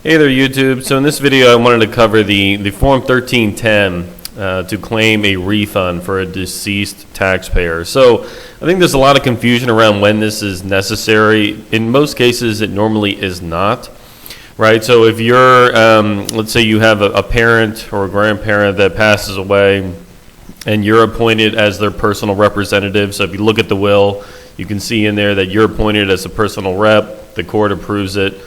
Hey there, YouTube. So in this video, I wanted to cover the Form 1310 to claim a refund for a deceased taxpayer. So I think there's a lot of confusion around when this is necessary. In most cases, it normally is not, right? So if you're, let's say you have a parent or a grandparent that passes away and you're appointed as their personal representative. So if you look at the will, you can see in there that you're appointed as a personal rep, the court approves it.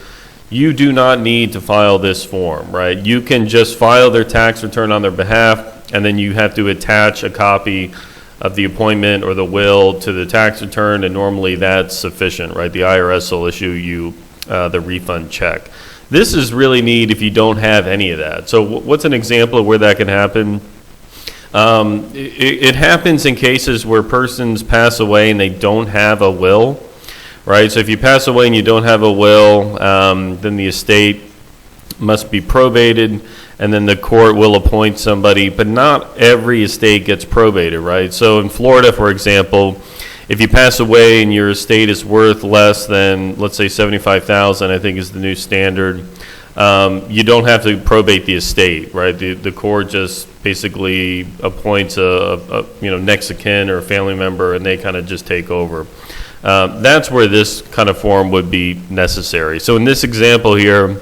You do not need to file this form, right? You can just file their tax return on their behalf, and then you have to attach a copy of the appointment or the will to the tax return, and normally that's sufficient, right? The IRS will issue you the refund check. This is really neat if you don't have any of that. So what's an example of where that can happen? It happens in cases where persons pass away and they don't have a will. Right, so if you pass away and you don't have a will, then the estate must be probated, and then the court will appoint somebody, but not every estate gets probated, right? So in Florida, for example, if you pass away and your estate is worth less than, let's say, $75,000, I think is the new standard, you don't have to probate the estate, right? The court just basically appoints a next of kin or a family member, and they kind of just take over. That's where this kind of form would be necessary. So in this example here,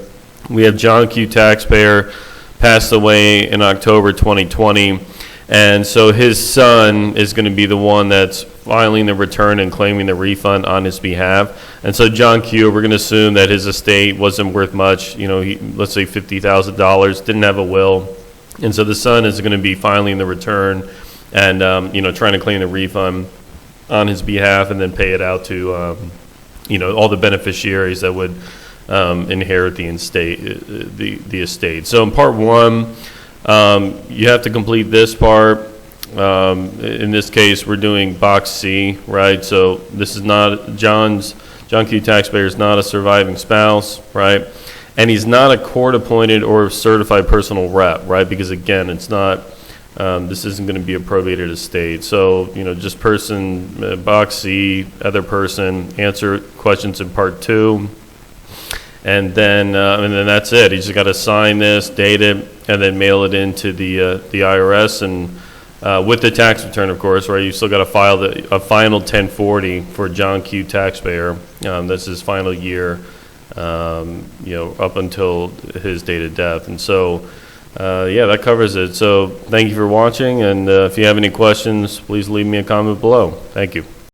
we have John Q. taxpayer, passed away in October 2020, and so his son is going to be the one that's filing the return and claiming the refund on his behalf. And so John Q., we're going to assume that his estate wasn't worth much, let's say $50,000, didn't have a will, and so the son is going to be filing the return and trying to claim the refund on his behalf, and then pay it out to all the beneficiaries that would inherit the estate. So in part one, you have to complete this part. In this case, we're doing box C, right? So this is not John Q. taxpayer is not a surviving spouse, right? And he's not a court-appointed or certified personal rep, right? Because again, it's not. This isn't going to be a probated estate. So, just person, box C, other person, answer questions in part two. And then that's it. You just got to sign this, date it, and then mail it into the IRS. And with the tax return, of course, right, you still got to file a final 1040 for John Q. taxpayer. That's his final year, up until his date of death. And so, that covers it. So thank you for watching, and if you have any questions, please leave me a comment below. Thank you.